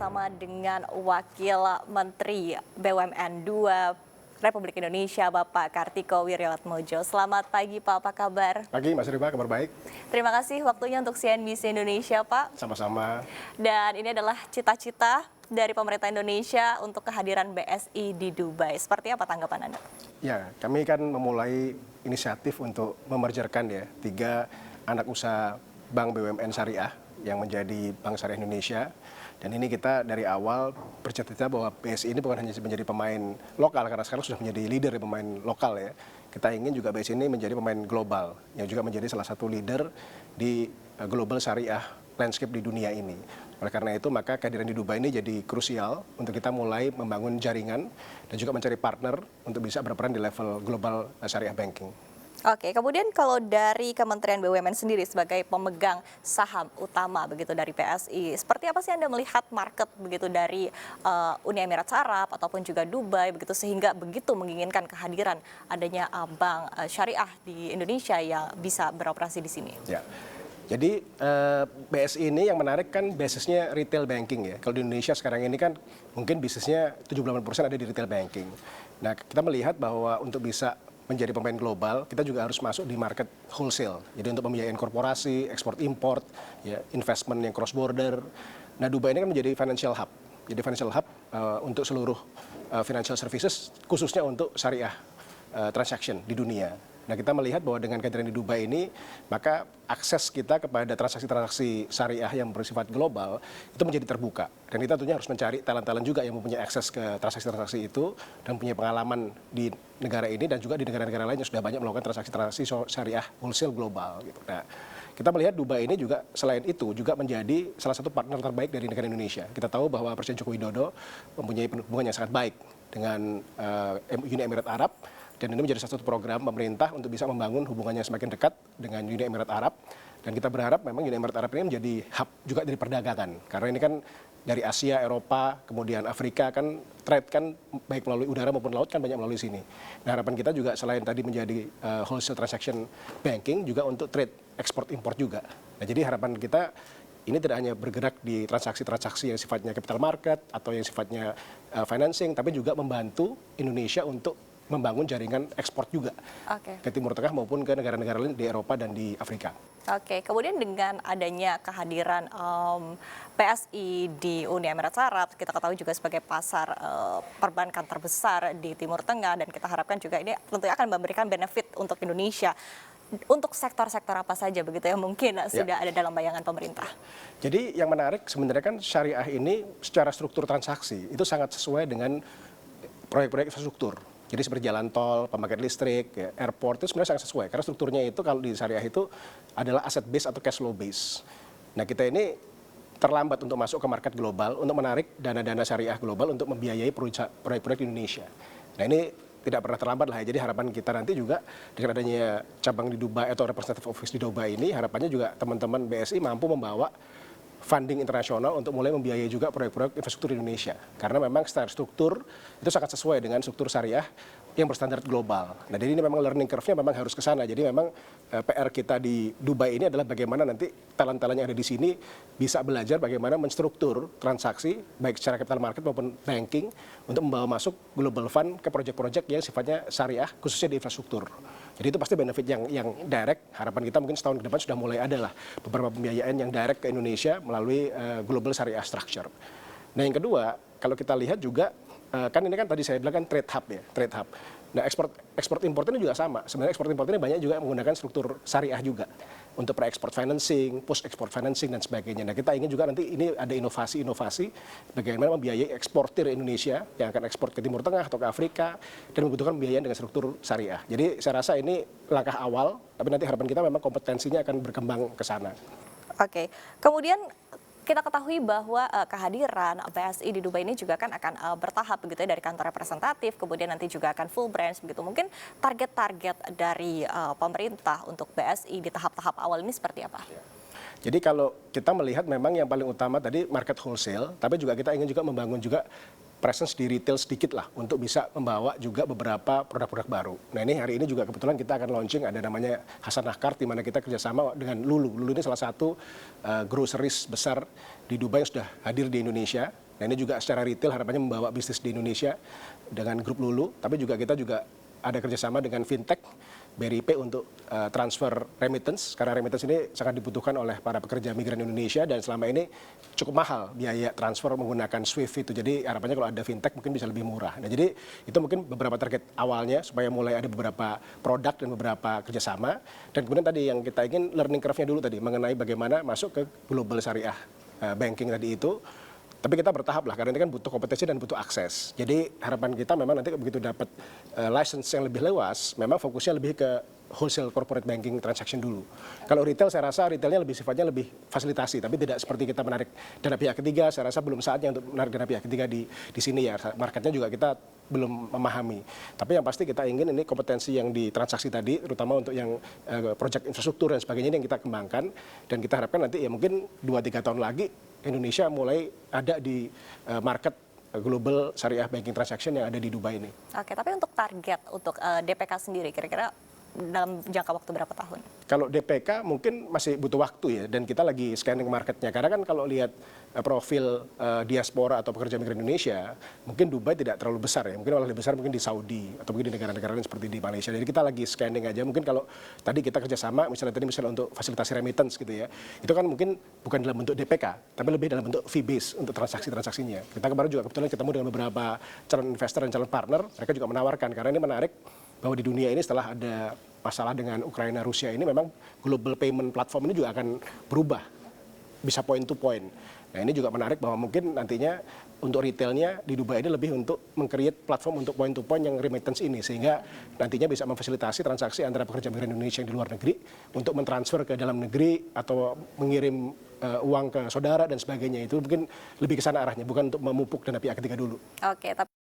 bersama dengan Wakil Menteri BUMN 2 Republik Indonesia, Bapak Kartiko Wirjoatmojo. Selamat pagi Pak, apa kabar? Pagi Mas Riba, kabar baik. Terima kasih waktunya untuk CNBC Indonesia Pak. Sama-sama. Dan ini adalah cita-cita dari pemerintah Indonesia untuk kehadiran BSI di Dubai. Seperti apa tanggapan Anda? Ya, kami kan memulai inisiatif untuk memergerkan ya 3 anak usaha Bank BUMN Syariah yang menjadi Bank Syariah Indonesia. Dan ini kita dari awal bercita-cita bahwa BSI ini bukan hanya menjadi pemain lokal, karena sekarang sudah menjadi leader di pemain lokal ya. Kita ingin juga BSI ini menjadi pemain global, yang juga menjadi salah satu leader di global syariah landscape di dunia ini. Oleh karena itu, maka kehadiran di Dubai ini jadi krusial untuk kita mulai membangun jaringan dan juga mencari partner untuk bisa berperan di level global syariah banking. Oke, kemudian kalau dari Kementerian BUMN sendiri sebagai pemegang saham utama begitu dari PSI, seperti apa sih Anda melihat market begitu dari Uni Emirat Arab ataupun juga Dubai begitu sehingga begitu menginginkan kehadiran adanya bank syariah di Indonesia yang bisa beroperasi di sini? Ya. Jadi BSI ini yang menarik kan basisnya retail banking ya. Kalau di Indonesia sekarang ini kan mungkin bisnisnya 78% ada di retail banking. Nah, kita melihat bahwa untuk bisa menjadi pemain global, kita juga harus masuk di market wholesale. Jadi untuk pembiayaan korporasi, ekspor import, ya, investment yang cross border. Nah, Dubai ini kan menjadi financial hub. Jadi financial hub untuk seluruh financial services, khususnya untuk syariah transaction di dunia. Nah, kita melihat bahwa dengan kehadiran di Dubai ini, maka akses kita kepada transaksi-transaksi syariah yang bersifat global itu menjadi terbuka. Dan kita tentunya harus mencari talent-talent juga yang mempunyai akses ke transaksi-transaksi itu dan punya pengalaman di negara ini dan juga di negara-negara lain yang sudah banyak melakukan transaksi-transaksi syariah wholesale global. Gitu. Nah, kita melihat Dubai ini juga selain itu juga menjadi salah satu partner terbaik dari negara Indonesia. Kita tahu bahwa Presiden Joko Widodo mempunyai hubungan yang sangat baik dengan Uni Emirat Arab. Dan ini menjadi salah satu program pemerintah untuk bisa membangun hubungannya semakin dekat dengan Uni Emirat Arab. Dan kita berharap memang Uni Emirat Arab ini menjadi hub juga dari perdagangan. Karena ini kan dari Asia, Eropa, kemudian Afrika kan trade kan baik melalui udara maupun laut kan banyak melalui sini. Nah, harapan kita juga selain tadi menjadi wholesale transaction banking juga untuk trade ekspor import juga. Nah, jadi harapan kita ini tidak hanya bergerak di transaksi-transaksi yang sifatnya capital market atau yang sifatnya financing, tapi juga membantu Indonesia untuk membangun jaringan ekspor juga ke Timur Tengah maupun ke negara-negara lain di Eropa dan di Afrika. Oke, kemudian dengan adanya kehadiran PSI di Uni Emirat Arab, kita ketahui juga sebagai pasar perbankan terbesar di Timur Tengah, dan kita harapkan juga ini tentunya akan memberikan benefit untuk Indonesia. Untuk sektor-sektor apa saja begitu yang mungkin sudah ada dalam bayangan pemerintah? Jadi yang menarik sebenarnya kan syariah ini secara struktur transaksi itu sangat sesuai dengan proyek-proyek infrastruktur. Jadi seperti jalan tol, pembangkit listrik, ya, airport itu sebenarnya sangat sesuai. Karena strukturnya itu kalau di syariah itu adalah asset base atau cash flow base. Nah, kita ini terlambat untuk masuk ke market global untuk menarik dana-dana syariah global untuk membiayai proyek-proyek di Indonesia. Nah, ini tidak pernah terlambat lah ya. Jadi harapan kita nanti juga dengan adanya cabang di Dubai atau representative office di Dubai ini, harapannya juga teman-teman BSI mampu membawa funding internasional untuk mulai membiayai juga proyek-proyek infrastruktur di Indonesia. Karena memang secara struktur itu sangat sesuai dengan struktur syariah yang berstandar global. Nah, jadi ini memang learning curve-nya memang harus ke sana. Jadi memang PR kita di Dubai ini adalah bagaimana nanti talent-talent yang ada di sini bisa belajar bagaimana menstruktur transaksi baik secara capital market maupun banking untuk membawa masuk global fund ke proyek-proyek yang sifatnya syariah khususnya di infrastruktur. Jadi itu pasti benefit yang direct. Harapan kita mungkin setahun ke depan sudah mulai ada lah beberapa pembiayaan yang direct ke Indonesia melalui global syariah structure. Nah, yang kedua, kalau kita lihat juga kan ini kan tadi saya bilang kan trade hub ya, trade hub. Nah, ekspor import ini juga sama. Sebenarnya ekspor import ini banyak juga menggunakan struktur syariah juga untuk pre-export financing, post-export financing dan sebagainya. Nah, kita ingin juga nanti ini ada inovasi-inovasi bagaimana membiayai eksportir Indonesia yang akan ekspor ke Timur Tengah atau ke Afrika dan membutuhkan pembiayaan dengan struktur syariah. Jadi saya rasa ini langkah awal, tapi nanti harapan kita memang kompetensinya akan berkembang ke sana. Oke, kemudian kita ketahui bahwa kehadiran BSI di Dubai ini juga kan akan bertahap begitu ya, dari kantor representatif, kemudian nanti juga akan full branch begitu. Mungkin target-target dari pemerintah untuk BSI di tahap-tahap awal ini seperti apa? Jadi kalau kita melihat memang yang paling utama tadi market wholesale, tapi juga kita ingin juga membangun juga presence di retail sedikit lah untuk bisa membawa juga beberapa produk-produk baru. Nah, ini hari ini juga kebetulan kita akan launching ada namanya Hasanah Card di mana kita kerjasama dengan Lulu. Lulu ini salah satu groceries besar di Dubai yang sudah hadir di Indonesia. Nah ini juga secara retail harapannya membawa bisnis di Indonesia dengan grup Lulu, tapi juga kita juga ada kerjasama dengan fintech BRI untuk transfer remittance, karena remittance ini sangat dibutuhkan oleh para pekerja migran Indonesia dan selama ini cukup mahal biaya transfer menggunakan SWIFT itu. Jadi harapannya kalau ada fintech mungkin bisa lebih murah. Nah jadi itu mungkin beberapa target awalnya supaya mulai ada beberapa produk dan beberapa kerjasama. Dan kemudian tadi yang kita ingin learning curve-nya dulu tadi mengenai bagaimana masuk ke global syariah banking tadi itu. Tapi kita bertahap lah, karena ini kan butuh kompetensi dan butuh akses. Jadi harapan kita memang nanti begitu dapat license yang lebih luas, memang fokusnya lebih ke wholesale corporate banking transaction dulu. Kalau retail, saya rasa retailnya lebih sifatnya lebih fasilitasi, tapi tidak seperti kita menarik dana pihak ketiga. Saya rasa belum saatnya untuk menarik dana pihak ketiga di sini ya. Marketnya juga kita belum memahami. Tapi yang pasti kita ingin ini kompetensi yang di transaksi tadi, terutama untuk yang proyek infrastruktur dan sebagainya ini yang kita kembangkan. Dan kita harapkan nanti ya mungkin 2-3 tahun lagi Indonesia mulai ada di market global syariah banking transaction yang ada di Dubai ini. Oke, tapi untuk target untuk DPK sendiri kira-kira dalam jangka waktu berapa tahun? Kalau DPK mungkin masih butuh waktu ya, dan kita lagi scanning marketnya. Karena kan kalau lihat profil diaspora atau pekerja migran Indonesia, mungkin Dubai tidak terlalu besar ya. Mungkin malah lebih besar mungkin di Saudi atau mungkin di negara-negara lain seperti di Malaysia. Jadi kita lagi scanning aja. Mungkin kalau tadi kita kerjasama, misalnya untuk fasilitasi remittance gitu ya, itu kan mungkin bukan dalam bentuk DPK, tapi lebih dalam bentuk fee base untuk transaksinya. Kita kemarin juga kebetulan ketemu dengan beberapa calon investor dan calon partner. Mereka juga menawarkan karena ini menarik bahwa di dunia ini setelah ada masalah dengan Ukraina, Rusia ini memang global payment platform ini juga akan berubah, bisa point to point. Nah ini juga menarik bahwa mungkin nantinya untuk retailnya di Dubai ini lebih untuk meng-create platform untuk point to point yang remittance ini, sehingga nantinya bisa memfasilitasi transaksi antara pekerja migran Indonesia yang di luar negeri untuk mentransfer ke dalam negeri atau mengirim uang ke saudara dan sebagainya. Itu mungkin lebih ke sana arahnya, bukan untuk memupuk dana pihak ketiga dulu. Oke, tapi